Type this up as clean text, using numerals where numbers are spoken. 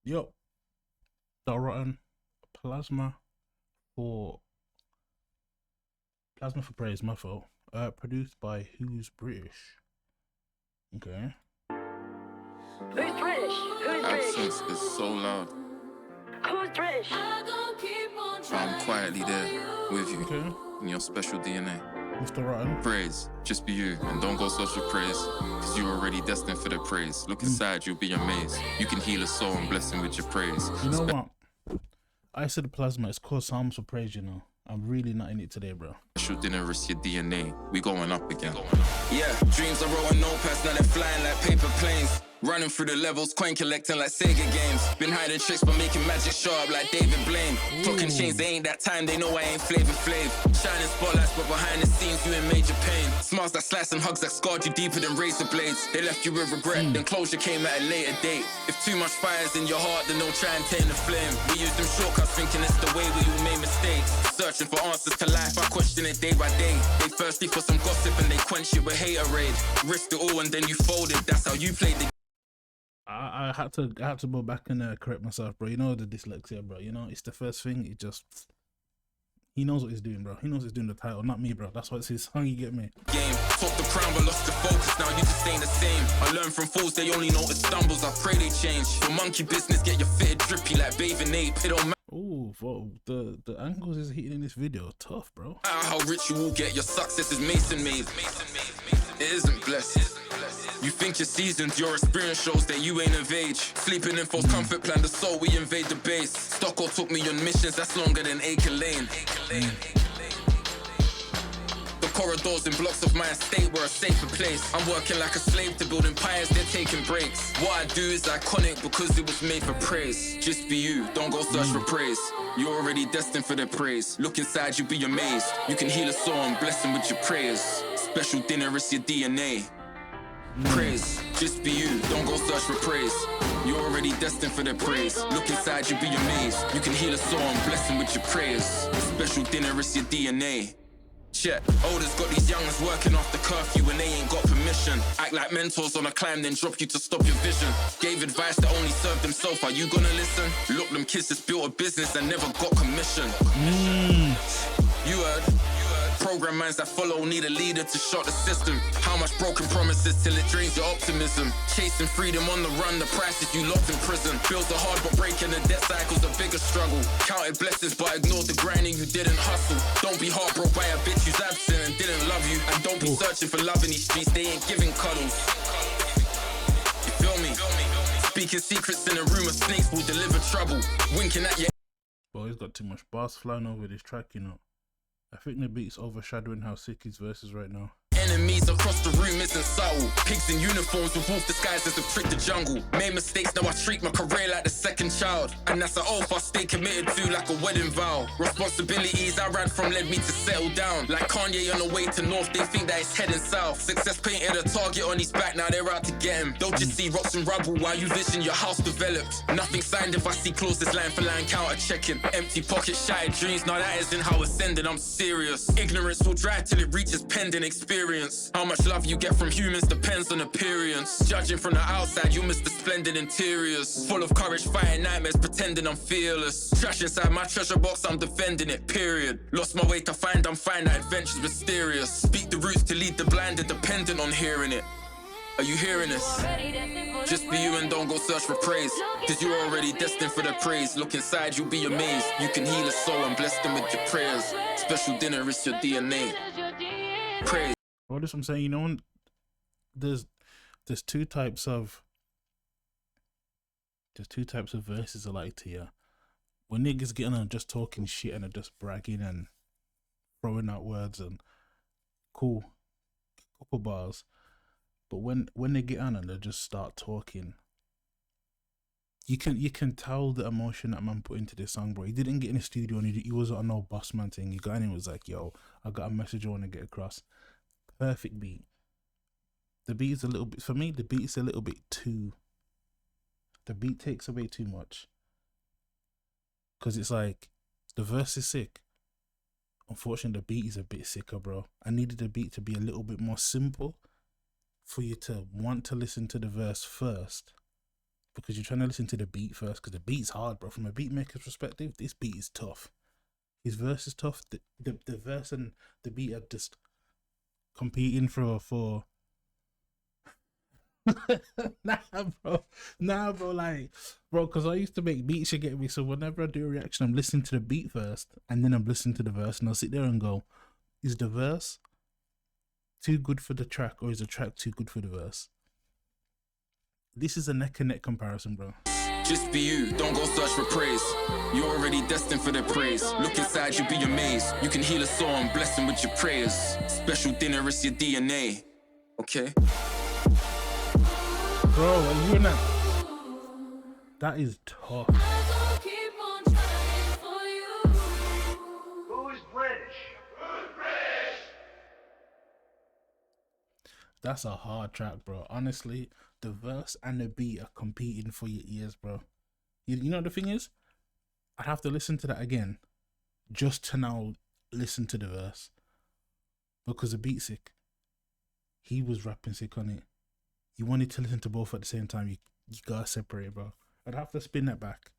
Yo, AlrightAar0n plasma for Praize, my fault. Produced by Who's British. Okay. Who's British? Who's British? Absence is so loud. Who's British? I'm quietly there with you Okay. in your special DNA. Mr. AlrightAar0n. Praise, just be you and don't go search for praise, cause you're already destined for the praise. Look inside, you'll be amazed. You can heal a soul and bless him with your praise. You know what? I said the plasma, it's called Psalms for Praise, you know. I'm really not in it today, bro. Special dinner risk your DNA. We going up again. Yeah, dreams are rolling notepads, now they're flying like paper planes. Running through the levels, coin collecting like Sega games. Been hiding tricks but making magic show up like David Blaine. Clock and chains, they ain't that time, they know I ain't Flavor Flav. Shining spotlights but behind the scenes you in major pain. Smiles that slice and hugs that scarred you deeper than razor blades. They left you with regret, then closure came at a later date. If too much fire's in your heart, then don't try and tame the flame. We use them shortcuts thinking it's the way where you made mistakes. Searching for answers to life, I question it day by day. They thirsty for some gossip and they quench it with haterade. Risked it all and then you folded, that's how you played the I had to go back and correct myself, bro. You know the dyslexia, bro. You know, it's the first thing. It just, he knows what he's doing, bro. He knows he's doing the title, not me, bro. That's why it's his song, you get me? game. Took the crown but lost the focus, now you just ain't the same. I learned from fools, they only notice stumbles, I pray they change. For monkey business, get your fitted drippy like bathing ape. It don't matter Oh, the angles is hitting in this video, tough, bro. how rich you will get, your success is mason made. It isn't blessed. You think you're seasoned, your experience shows that you ain't of age. Sleeping in false comfort, plan the soul, we invade the base. Stocko took me on missions, that's longer than Acre Lane. The corridors and blocks of my estate were a safer place. I'm working like a slave to build empires, they're taking breaks. What I do is iconic because it was made for praise. Just be you, don't go search for praise. You're already destined for the praise. Look inside, you'll be amazed. You can heal a soul and bless him with your prayers. Special dinner, it's your DNA. Praise, just be you, don't go search for praise. You're already destined for the praise. Look inside, you'll be amazed. You can heal a soul and bless him with your prayers. Special dinner, it's your DNA. Check. Olders got these youngers working off the curfew and they ain't got permission. Act like mentors on a climb, then drop you to stop your vision. Gave advice that only served themselves. Are you gonna listen? Look, them kids just built a business and never got commission. You heard? Program minds that follow need a leader to shock the system. How much broken promises till it drains your optimism. Chasing freedom on the run, the price is you locked in prison. Bills are hard but breaking the debt cycle's a bigger struggle. Counted blessings but ignored the grinding, you didn't hustle. Don't be heartbroken by a bitch who's absent and didn't love you. And don't be searching for love in these streets, they ain't giving cuddles. You feel me? Speaking secrets in a room of snakes will deliver trouble. Winking at your Bro, he's got too much bars flying over this track, you know. I think the beat's overshadowing how sick his verse is right now. enemies across the room isn't subtle. Pigs in uniforms with wolf disguises to trick the jungle. Made mistakes, now I treat my career like the second child. And that's an oath I stay committed to like a wedding vow. Responsibilities I ran from led me to settle down. Like Kanye on the way to north, they think that it's heading south. Success painted a target on his back, now they're out to get him. Don't just see rocks and rubble while you vision your house developed. Nothing signed if I see clauses line for line counter checking. Empty pockets, shattered dreams, now that isn't how it's ended, I'm serious. Ignorance will drive till it reaches pending experience. How much love you get from humans depends on appearance. Judging from the outside, you miss the splendid interiors. Full of courage, fighting nightmares, pretending I'm fearless. Trash inside my treasure box, I'm defending it, period. Lost my way to find, I'm fine, that adventure's mysterious. Speak the roots to lead the blind, and dependent on hearing it. Are you hearing this? Just be you and don't go search for praise, cause you're already destined for the praise. Look inside, you'll be amazed. You can heal a soul and bless them with your prayers. Special dinner is your DNA. Praise. Well, this I'm saying, you know, there's two types of verses I like to hear. When niggas get on and just talking shit and are just bragging and throwing out words and cool couple bars. But when they get on and they just start talking, you can tell the emotion that man put into this song, bro. He didn't get in the studio and he wasn't on no boss man thing. He got in and was like, yo, I got a message I want to get across. Perfect beat. The beat is a little bit, for me, the beat is a little bit too, the beat takes away too much. Because it's like, the verse is sick. Unfortunately, the beat is a bit sicker, bro. I needed the beat to be a little bit more simple for you to want to listen to the verse first because you're trying to listen to the beat first, because the beat's hard, bro. From a beat maker's perspective, this beat is tough. His verse is tough. The verse and the beat are just competing for nah bro, like, bro, because I used to make beats, you get me, so whenever I do a reaction, I'm listening to the beat first and then I'm listening to the verse, and I'll sit there and go, is the verse too good for the track, or is the track too good for the verse? This is a neck and neck comparison, bro. Just be you, don't go search for praise. You're already destined for the praise. Look inside, you'll be amazed. You can heal a soul and bless him with your prayers. Special dinner, it's your DNA. Okay? Bro, are you in that? That is tough. Who's British? That's a hard track, bro. Honestly, the verse and the beat are competing for your ears, bro. You know the thing is, I'd have to listen to that again just to now listen to the verse, because the beat's sick. He was rapping sick on it. You wanted to listen to both at the same time. You gotta separate, bro. I'd have to spin that back